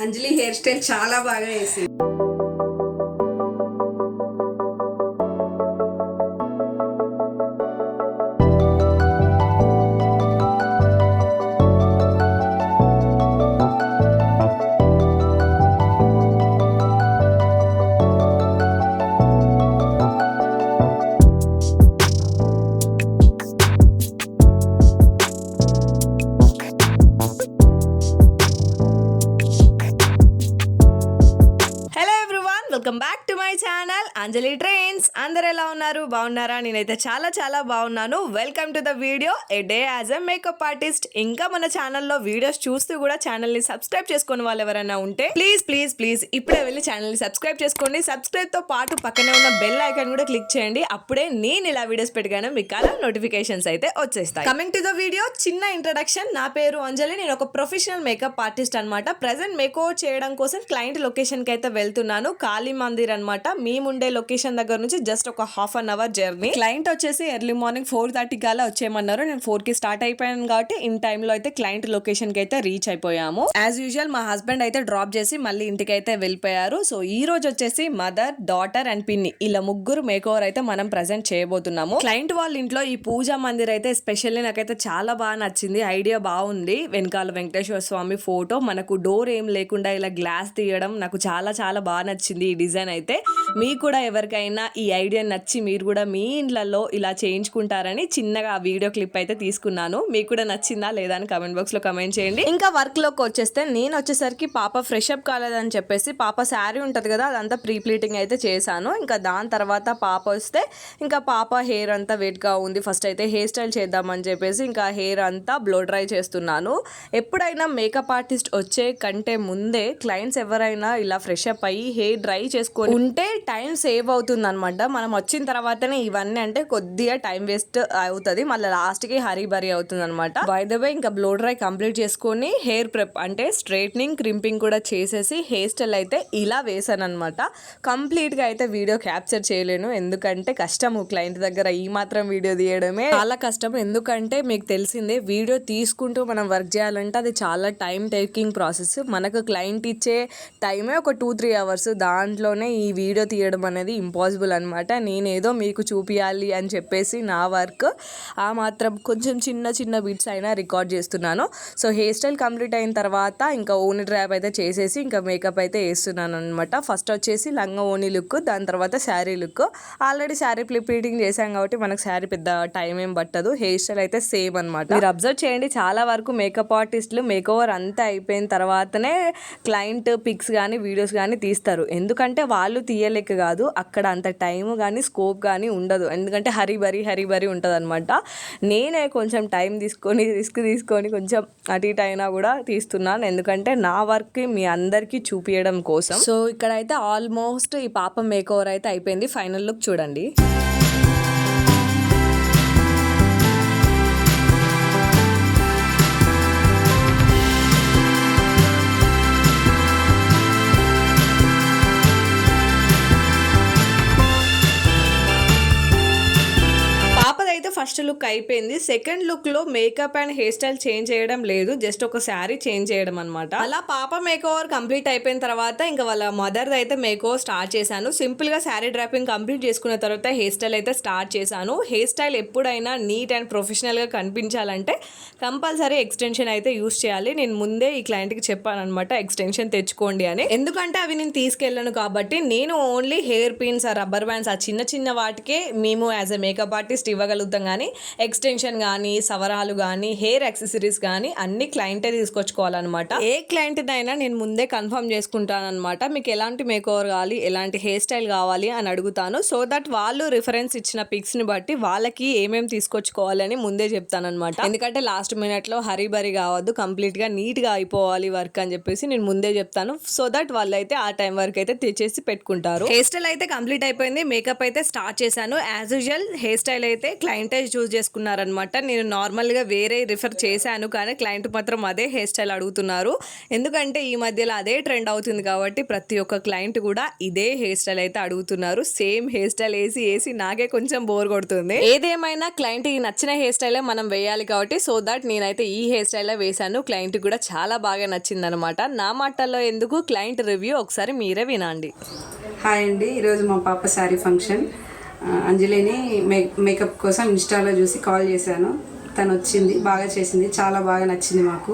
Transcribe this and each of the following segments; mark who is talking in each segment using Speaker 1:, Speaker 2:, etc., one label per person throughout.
Speaker 1: అంజలి hair style చాలా బాగా వేసింది. Welcome back to my channel Anjali trends. అందరు ఎలా ఉన్నారు? బాగున్నారా? నేనైతే చాలా చాలా బాగున్నాను. Welcome to the video A day as a makeup artist. ఇంకా మన ఛానల్లో వీడియోస్ చూస్తూ కూడా ఛానల్ని సబ్స్క్రైబ్ చేసుకునే వాళ్ళు ఎవరైనా ఉంటే ప్లీజ్ ప్లీజ్ ప్లీజ్ ఇప్పుడే వెళ్ళి ఛానల్ని సబ్స్క్రైబ్ చేసుకోండి. సబ్స్క్రైబ్తో పాటు పక్కనే ఉన్న బెల్ ఐకాన్ కూడా క్లిక్ చేయండి. అప్పుడే నేను ఇలా వీడియోస్ పెట్టగానే మీకు అలా నోటిఫికేషన్స్ అయితే వచ్చేస్తాయి. కమింగ్ టు ద వీడియో, చిన్న ఇంట్రడక్షన్. నా పేరు అంజలి. నేను ఒక ప్రొఫెషనల్ మేకప్ ఆర్టిస్ట్ అనమాట. ప్రెసెంట్ మేకప్ చేయడం కోసం క్లయింట్ లొకేషన్కి అయితే వెళ్తున్నాను. కాళీ మందిర్ అనమాట. మేముండే లొకేషన్ దగ్గర నుంచి జస్ట్ ఒక half an hour journey. Client వచ్చేసి ఎర్లీ మార్నింగ్ 4:30 కల్లా వచ్చేయమన్నారు. నేను 4కి స్టార్ట్ అయిపోయాను కాబట్టి ఇన్ టైమ్ లో అయితే క్లయింట్ లొకేషన్ కి అయితే రీచ్ అయిపోయాము. యాజ్ యూజువల్ మా హస్బెండ్ అయితే డ్రాప్ చేసి మళ్ళీ ఇంటికి అయితే వెళ్ళిపోయారు. సో ఈ రోజు వచ్చేసి మదర్, డాటర్ అండ్ పిన్ని ఇలా ముగ్గురు మేక్ ఓవర్ అయితే మనం ప్రెసెంట్ చేయబోతున్నాము. క్లయింట్ వాళ్ళ ఇంట్లో ఈ పూజా మందిర్ అయితే స్పెషల్లీ నాకైతే చాలా బాగా నచ్చింది. ఐడియా బాగుంది. వెనకాల వెంకటేశ్వర స్వామి ఫోటో, మనకు డోర్ ఏం లేకుండా ఇలా గ్లాస్ తీయడం నాకు చాలా చాలా బాగా నచ్చింది. ఈ డిజైన్ అయితే మీకు కూడా ఎవరికైనా ఈ ఐడియా నచ్చి మీరు కూడా మీ ఇండ్లలో ఇలా చేయించుకుంటారని చిన్నగా ఆ వీడియో క్లిప్ అయితే తీసుకున్నాను. మీకు కూడా నచ్చిందా లేదా అని కమెంట్ బాక్స్ లో కమెంట్ చేయండి. ఇంకా వర్క్ లోకి వచ్చేస్తే నేను వచ్చేసరికి పాప ఫ్రెష్ అప్ కాలేదని చెప్పేసి పాప శారీ ఉంటది కదా అదంతా ప్రీ ప్లీటింగ్ అయితే చేశాను. ఇంకా దాని తర్వాత పాప వస్తే ఇంకా పాప హెయిర్ అంతా వెయిట్ గా ఉంది. ఫస్ట్ అయితే హెయిర్ స్టైల్ చేద్దామని చెప్పేసి ఇంకా హెయిర్ అంతా బ్లో డ్రై చేస్తున్నాను. ఎప్పుడైనా మేకప్ ఆర్టిస్ట్ వచ్చే కంటే ముందే క్లయింట్స్ ఎవరైనా ఇలా ఫ్రెష్ అప్ అయ్యి హెయిర్ డ్రై చేసుకొని ఉంటే టైం సేవ్ అవుతుంది అనమాట. మనం వచ్చిన తర్వాతనే ఇవన్నీ అంటే కొద్దిగా టైం వేస్ట్ అవుతుంది, మళ్ళీ లాస్ట్ కి హరీ బరీ అవుతుంది అనమాట. బై ద వే ఇంకా బ్లో డ్రై కంప్లీట్ చేసుకొని హెయిర్ ప్రెప్ అంటే స్ట్రైట్నింగ్, క్రింపింగ్ కూడా చేసేసి హెయిర్ స్టైల్ అయితే ఇలా వేసాను అనమాట. కంప్లీట్ గా అయితే వీడియో క్యాప్చర్ చేయలేను, ఎందుకంటే కష్టము. క్లయింట్ దగ్గర ఈ మాత్రం వీడియో తీయడమే చాలా కష్టం. ఎందుకంటే మీకు తెలిసిందే వీడియో తీసుకుంటూ మనం వర్క్ చేయాలంటే అది చాలా టైం టేకింగ్ ప్రాసెస్. మనకు క్లయింట్ ఇచ్చే టైమే ఒక 2-3 అవర్స్. దాంట్లోనే ఈ వీడియో తీయడం అనేది ఇంపాసిబుల్ అనమాట. నేనేదో మీకు చూపించాలి అని చెప్పేసి నా వర్క్ ఆ మాత్రం కొంచెం చిన్న చిన్న బిట్స్ అయినా రికార్డ్ చేస్తున్నాను. సో హెయిర్ స్టైల్ కంప్లీట్ అయిన తర్వాత ఇంకా ఓని డ్రాప్ అయితే చేసేసి ఇంకా మేకప్ అయితే వేస్తున్నాను అనమాట. ఫస్ట్ వచ్చేసి లంగా ఓని లుక్, దాని తర్వాత sari look. Already sari pleating చేశాం కాబట్టి మనకు శారీ పెద్ద టైం ఏం పట్టదు. హెయిర్ స్టైల్ అయితే సేమ్ అనమాట. మీరు అబ్జర్వ్ చేయండి, చాలా వరకు మేకప్ ఆర్టిస్టులు మేక్ ఓవర్ అంతా అయిపోయిన తర్వాతనే క్లయింట్ పిక్స్ కానీ వీడియోస్ కానీ తీస్తారు. ఎందుకంటే వాళ్ళు తీయలేక కాదు, అక్కడ అంత టైం కానీ స్కోప్ కానీ ఉండదు. ఎందుకంటే హరీ బరీ ఉంటుంది అనమాట. నేనే కొంచెం టైం తీసుకొని రిస్క్ తీసుకొని కొంచెం అటు ఇటు అయినా కూడా తీస్తున్నాను, ఎందుకంటే నా వర్క్ మీ అందరికీ చూపించడం కోసం. సో ఇక్కడైతే ఆల్మోస్ట్ ఈ పాప మేక్ ఓవర్ అయితే అయిపోయింది. ఫైనల్ లుక్ చూడండి. ఫస్ట్ లుక్ అయిపోయింది. సెకండ్ లుక్ లో makeup and hair style change చేయడం లేదు, జస్ట్ ఒక శారీ చేంజ్ చేయడం అనమాట. అలా పాప మేక్ ఓవర్ కంప్లీట్ అయిపోయిన తర్వాత ఇంకా వాళ్ళ మదర్ అయితే మేక్ ఓవర్ స్టార్ట్ చేశాను. సింపుల్ గా శారీ డ్రాపింగ్ కంప్లీట్ చేసుకున్న తర్వాత హెయిర్ స్టైల్ అయితే స్టార్ట్ చేశాను. హెయిర్ స్టైల్ ఎప్పుడైనా నీట్ అండ్ ప్రొఫెషనల్ గా కనిపించాలంటే కంపల్సరీ ఎక్స్టెన్షన్ అయితే యూస్ చేయాలి. నేను ముందే ఈ క్లయింట్ కి చెప్పాను అనమాట, ఎక్స్టెన్షన్ తెచ్చుకోండి అని. ఎందుకంటే అవి నేను తీసుకెళ్ళను కాబట్టి నేను only hair pins, rubber bands, ఆ చిన్న చిన్న వాటికే మేము యాజ్ ఎ మేకప్ ఆర్టిస్ట్ ఇవ్వగలుగుతాం. కానీ ఎక్స్టెన్షన్ కానీ, సవరాలు కానీ, హెయిర్ యాక్సెసరీస్ కానీ అన్ని క్లయింటే తీసుకొచ్చుకోవాలన్నమాట. ఏ క్లయింట్ అయినా నేను ముందే కన్ఫర్మ్ చేసుకుంటాను అనమాట. మీకు ఎలాంటి మేక్ ఓవర్ కావాలి, ఎలాంటి హెయిర్ స్టైల్ కావాలి అని అడుగుతాను. సో దట్ వాళ్ళు రిఫరెన్స్ ఇచ్చిన పిక్స్ ని బట్టి వాళ్ళకి ఏమేమి తీసుకొచ్చుకోవాలని ముందే చెప్తాను అనమాట. ఎందుకంటే లాస్ట్ మినిట్ లో హరీ బరీ కావద్దు, కంప్లీట్ గా నీట్ గా అయిపోవాలి వర్క్ అని చెప్పేసి నేను ముందే చెప్తాను. సో దట్ వాళ్ళు అయితే ఆ టైం వరకు అయితే తెచ్చేసి పెట్టుకుంటారు. హెయిర్ స్టైల్ అయితే కంప్లీట్ అయిపోయింది. మేకప్ అయితే స్టార్ట్ చేశాను. యాజ్ యూజువల్ హెయిర్ స్టైల్ అయితే క్లయింటే చూస్ చేసుకున్నారనమాట. నేను నార్మల్గా వేరే రిఫర్ చేశాను, కానీ క్లయింట్ మాత్రం అదే హెయిర్ స్టైల్ అడుగుతున్నారు. ఎందుకంటే ఈ మధ్యలో అదే ట్రెండ్ అవుతుంది కాబట్టి ప్రతి ఒక్క క్లయింట్ కూడా ఇదే హెయిర్ స్టైల్ అయితే అడుగుతున్నారు. సేమ్ హెయిర్ స్టైల్ వేసి నాకే కొంచెం బోర్ కొడుతుంది. ఏదేమైనా క్లయింట్ నచ్చిన హెయిర్ స్టైలే మనం వేయాలి కాబట్టి సో దట్ నేనైతే ఈ హెయిర్ స్టైల్ వేసాను. క్లయింట్ కూడా చాలా బాగా నచ్చింది అనమాట. నా మాటల్లో ఎందుకు, క్లయింట్ రివ్యూ ఒకసారి మీరే వినండి.
Speaker 2: హాయ్ అండి, ఈరోజు మా పాప శారీ ఫంక్షన్. అంజలిని మేకప్ కోసం ఇన్స్టాలో చూసి కాల్ చేశాను. తను వచ్చింది, బాగా చేసింది, చాలా బాగా నచ్చింది మాకు.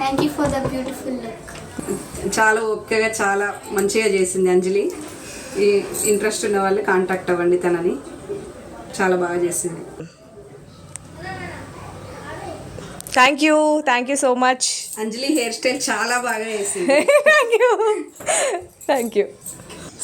Speaker 3: Thank you for the beautiful look.
Speaker 2: చాలా ఓపికగా చాలా మంచిగా చేసింది అంజలి. ఈ ఇంట్రెస్ట్ ఉన్న వాళ్ళు కాంటాక్ట్ అవ్వండి తనని. చాలా బాగా చేసింది.
Speaker 1: Thank you so much.
Speaker 2: Anjali hair style చాలా బాగా చేసింది.
Speaker 1: Thank you.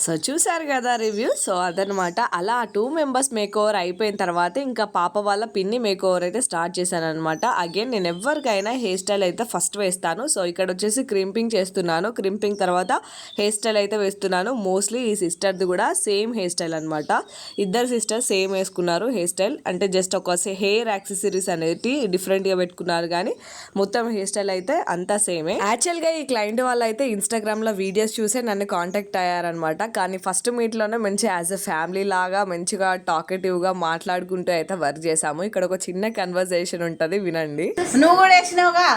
Speaker 1: సో చూసారు కదా రివ్యూ. సో అదనమాట. అలా 2 మెంబర్స్ మేక్ ఓవర్ అయిపోయిన తర్వాత ఇంకా పాప వాళ్ళ పిన్ని మేక్ ఓవర్ అయితే స్టార్ట్ చేశాను అనమాట. అగైన్ నేను ఎవరికైనా హెయిర్ స్టైల్ అయితే ఫస్ట్ వేస్తాను. సో ఇక్కడ వచ్చేసి క్రింపింగ్ చేస్తున్నాను. క్రింపింగ్ తర్వాత హెయిర్ స్టైల్ అయితే వేస్తున్నాను. మోస్ట్లీ ఈ సిస్టర్ది కూడా సేమ్ హెయిర్ స్టైల్ అనమాట. ఇద్దరు సిస్టర్స్ సేమ్ వేసుకున్నారు హెయిర్ స్టైల్. అంటే జస్ట్ ఒక హెయిర్ యాక్సెసరీస్ అనేది డిఫరెంట్గా పెట్టుకున్నారు, కానీ మొత్తం హెయిర్ స్టైల్ అయితే అంతా సేమే. యాక్చువల్గా ఈ క్లయింట్ వాళ్ళు అయితే ఇన్స్టాగ్రామ్లో వీడియోస్ చూసే నన్ను కాంటాక్ట్ అయ్యారనమాట. కానీ ఫస్ట్ మీట్లోనే మంచి యాజ్ ఎ ఫ్యామిలీ లాగా మంచిగా టాకెటివ్గా మాట్లాడుకుంటూ అయితే వర్క్ చేసాము. ఇక్కడ ఒక చిన్న కన్వర్జేషన్ ఉంటుంది, వినండి.
Speaker 4: నువ్వు కూడా వేసినావుగా,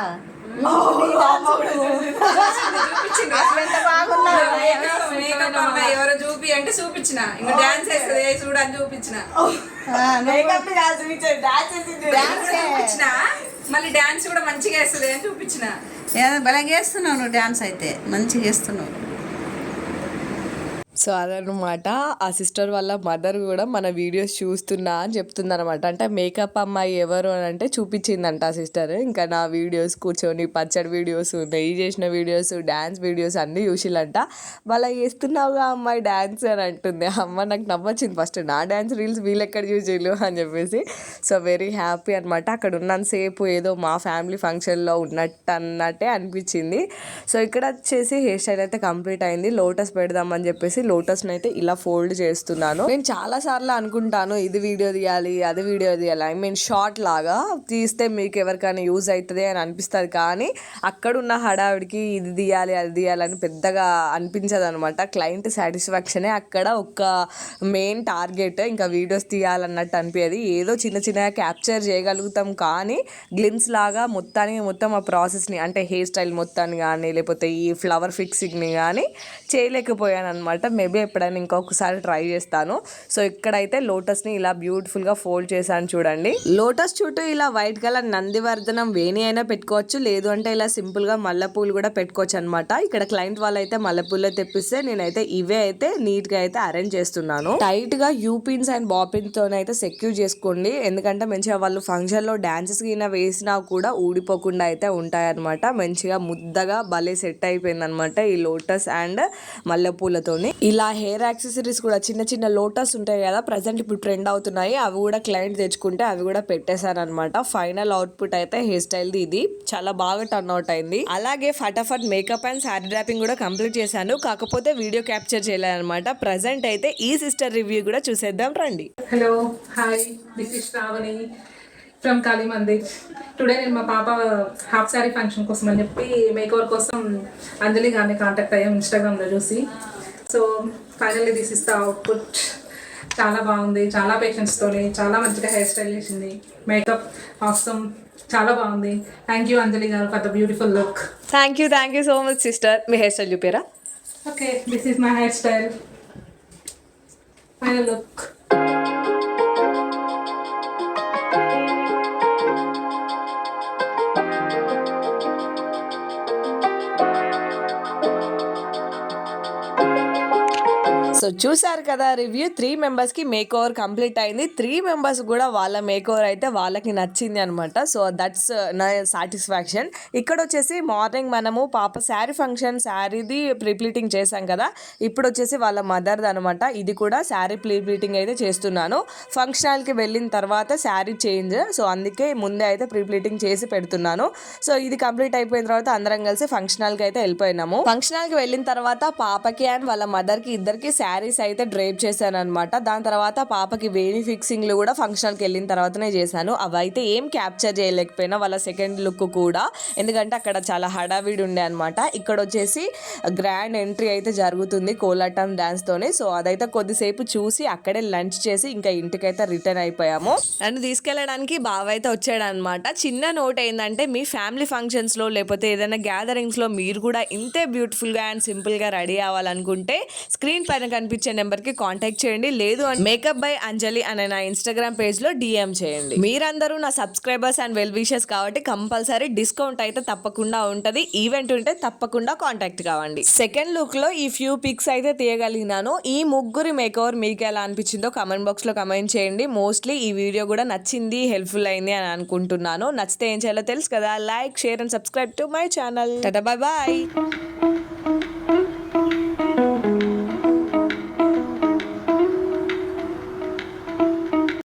Speaker 2: ఎవరో చూపి అంటే చూపించిన, ఇంకా డాన్స్ వేస్తుంది చూడని చూపించిన, మళ్ళీ డాన్స్ కూడా మంచిగా వేస్తుంది అని చూపించిన.
Speaker 4: బలంగా వేస్తున్నావు నువ్వు, డాన్స్ అయితే మంచిగా వేస్తున్నావు.
Speaker 1: సో అదనమాట. ఆ సిస్టర్ వాళ్ళ మదర్ కూడా మన వీడియోస్ చూస్తున్నా అని చెప్తుంది అనమాట. అంటే మేకప్ అమ్మాయి ఎవరు అని అంటే చూపించిందంట ఆ సిస్టర్. ఇంకా నా వీడియోస్ కూర్చొని పచ్చడి వీడియోస్, నెయ్యి చేసిన వీడియోస్, డ్యాన్స్ వీడియోస్ అన్నీ చూసిల్లంట. వాళ్ళ వేస్తున్నావుగా అమ్మాయి డ్యాన్స్ అని అంటుంది. అమ్మ నాకు నవ్వొచ్చింది ఫస్ట్, నా డ్యాన్స్ రీల్స్ వీళ్ళెక్కడ చూసిళ్ళు అని చెప్పేసి. సో వెరీ హ్యాపీ అనమాట. అక్కడ ఉన్నంతసేపు ఏదో మా ఫ్యామిలీ ఫంక్షన్లో అన్నట్టే అనిపించింది. సో ఇక్కడ వచ్చేసి హెయిర్ స్టైల్ అయితే కంప్లీట్ అయింది. లోటస్ పెడదామని చెప్పేసి లోటస్ని అయితే ఇలా ఫోల్డ్ చేస్తున్నాను. నేను చాలా సార్లు అనుకుంటాను ఇది వీడియో తీయాలి, అది వీడియో తీయాలి, ఐ మీన్ షార్ట్ లాగా తీస్తే మీకు ఎవరికైనా యూజ్ అవుతుంది అని అనిపిస్తుంది. కానీ అక్కడున్న హడావిడికి ఇది తీయాలి అది తీయాలని పెద్దగా అనిపించదు అనమాట. క్లయింట్ సాటిస్ఫాక్షనే అక్కడ ఒక మెయిన్ టార్గెట్. ఇంకా వీడియోస్ తీయాలన్నట్టు అనిపించేది. ఏదో చిన్న చిన్నగా క్యాప్చర్ చేయగలుగుతాం, కానీ గ్లిమ్స్ లాగా మొత్తం ఆ ప్రాసెస్ని అంటే హెయిర్ స్టైల్ మొత్తాన్ని కానీ లేకపోతే ఈ ఫ్లవర్ ఫిక్సింగ్ని కానీ చేయలేకపోయాను అనమాట. మేబీ ఎప్పుడైనా ఇంకొకసారి ట్రై చేస్తాను. సో ఇక్కడైతే లోటస్ని ఇలా బ్యూటిఫుల్గా ఫోల్డ్ చేశాను చూడండి. లోటస్ చుట్టూ ఇలా వైట్ కలర్ నందివర్ధనం వేణి అయినా పెట్టుకోవచ్చు, లేదు అంటే ఇలా సింపుల్గా మల్లెపూలు కూడా పెట్టుకోవచ్చు అనమాట. ఇక్కడ క్లయింట్ వాళ్ళు అయితే మల్లెపూలే తెప్పిస్తే నేనైతే ఇవే అయితే నీట్గా అయితే అరేంజ్ చేస్తున్నాను. టైట్గా యూపిన్స్ అండ్ బాపిన్తో అయితే సెక్యూర్ చేసుకోండి, ఎందుకంటే మంచిగా వాళ్ళు ఫంక్షన్లో డాన్సెస్ కింద వేసినా కూడా ఊడిపోకుండా అయితే ఉంటాయన్నమాట. మంచిగా ముద్దగా భలే సెట్ అయిపోయింది అనమాట ఈ లోటస్ అండ్ మల్లెపూలతోని. ఇలా హెయిర్ యాక్సెసరీస్ కూడా చిన్న చిన్న లోటస్ ఉంటాయి కదా, ప్రజెంట్ ఇప్పుడు ట్రెండ్ అవుతున్నాయి, అవి కూడా క్లయింట్ తెచ్చుకుంటే అవి కూడా పెట్టేశాను అనమాట. ఫైనల్ అవుట్పుట్ అయితే హెయిర్ స్టైల్ది ఇది చాలా బాగా టర్న్ అవుట్ అయింది. అలాగే ఫటాఫట్ మేకప్ అండ్ శారీ డ్రాపింగ్ కూడా కంప్లీట్ చేశాను, కాకపోతే వీడియో క్యాప్చర్ చేయలేదన్నమాట. ప్రజెంట్ అయితే ఈ సిస్టర్ రివ్యూ కూడా చూసేద్దాం రండి.
Speaker 5: Hello, hi, this is Shravani from Kali Mandir. Today నేను మా పాప హాఫ్ శారీ ఫంక్షన్ కోసం అని చెప్పి మేకవర్ కోసం అంజలి గారిని కాంటాక్ట్ అయ్యాం ఇన్స్టాగ్రామ్లో చూసి. So finally this is the output. చాలా బాగుంది, చాలా పేషెన్స్తోని చాలా మంచిగా హెయిర్ స్టైల్ చేసింది. మేకప్ ఆసమ్, చాలా బాగుంది. థ్యాంక్ యూ అంజలి గారు for the beautiful look.
Speaker 1: Thank you so much sister. మీ హెయిర్ స్టైల్ చూపారా?
Speaker 5: Okay, this is my hair style. Final look.
Speaker 1: So చూసారు కదా రివ్యూ. 3 మెంబర్స్కి మేక్ ఓవర్ కంప్లీట్ అయింది. 3 మెంబర్స్ కూడా వాళ్ళ మేక్ ఓవర్ అయితే వాళ్ళకి నచ్చింది అనమాట. సో దట్స్ నా సాటిస్ఫాక్షన్. ఇక్కడ వచ్చేసి మార్నింగ్ మనము పాప శారీ ఫంక్షన్ శారీది ప్రీప్లీటింగ్ చేసాం కదా, ఇప్పుడు వచ్చేసి వాళ్ళ మదర్ది అనమాట. ఇది కూడా శారీ ప్రీప్లీటింగ్ అయితే చేస్తున్నాను. ఫంక్షన్ హాల్కి వెళ్ళిన తర్వాత శారీ చేంజ్, సో అందుకే ముందే అయితే ప్రీప్లీటింగ్ చేసి పెడుతున్నాను. సో ఇది కంప్లీట్ అయిపోయిన తర్వాత అందరం కలిసి ఫంక్షన్ హాల్కి అయితే వెళ్ళిపోయినాము. ఫంక్షన్ హాల్కి వెళ్ళిన తర్వాత పాపకి అండ్ వాళ్ళ మదర్కి ఇద్దరికి శారీస్ అయితే డ్రేప్ చేశాను అనమాట. దాని తర్వాత పాపకి వేణి ఫిక్సింగ్లు కూడా ఫంక్షన్కి వెళ్ళిన తర్వాతనే చేశాను. అవి అయితే ఏం క్యాప్చర్ చేయలేకపోయినా వాళ్ళ సెకండ్ లుక్ కూడా, ఎందుకంటే అక్కడ చాలా హడావిడి ఉండే అనమాట. ఇక్కడ వచ్చేసి గ్రాండ్ ఎంట్రీ అయితే జరుగుతుంది కోలాటం డాన్స్ తోని. సో అదైతే కొద్దిసేపు చూసి అక్కడే లంచ్ చేసి ఇంకా ఇంటికైతే రిటర్న్ అయిపోయాము. నన్ను తీసుకెళ్ళడానికి బావ అయితే వచ్చాడనమాట. చిన్న నోట్ ఏంటంటే, మీ ఫ్యామిలీ ఫంక్షన్స్లో లేకపోతే ఏదైనా గ్యాదరింగ్స్లో మీరు కూడా ఇంతే బ్యూటిఫుల్గా అండ్ సింపుల్గా రెడీ అవ్వాలనుకుంటే స్క్రీన్ పైన కనిపించే నెంబర్కి కాంటాక్ట్ చేయండి. లేదు అంటే మేకప్ బై అంజలి అనే నా ఇన్స్టాగ్రామ్ పేజ్లో DM చేయండి. మీరందరూ నా సబ్స్క్రైబర్స్ అండ్ వెల్ విషర్స్ కాబట్టి కంపల్సరీ డిస్కౌంట్ అయితే తప్పకుండా ఉంటుంది. ఈవెంట్ ఉంటే తప్పకుండా కాంటాక్ట్ కావండి. సెకండ్ లుక్లో ఈ ఫ్యూ పిక్స్ అయితే తీయగలిగినాను. ఈ ముగ్గురి మేకవర్ మీకు ఎలా అనిపించిందో కామెంట్ బాక్స్లో కమెంట్ చేయండి. మోస్ట్లీ ఈ వీడియో కూడా నచ్చింది, హెల్ప్ఫుల్ అయింది అని అనుకుంటున్నాను. నచ్చితే ఏం చేయాలో తెలుసు కదా, like, share and subscribe to my channel. Tata, bye bye.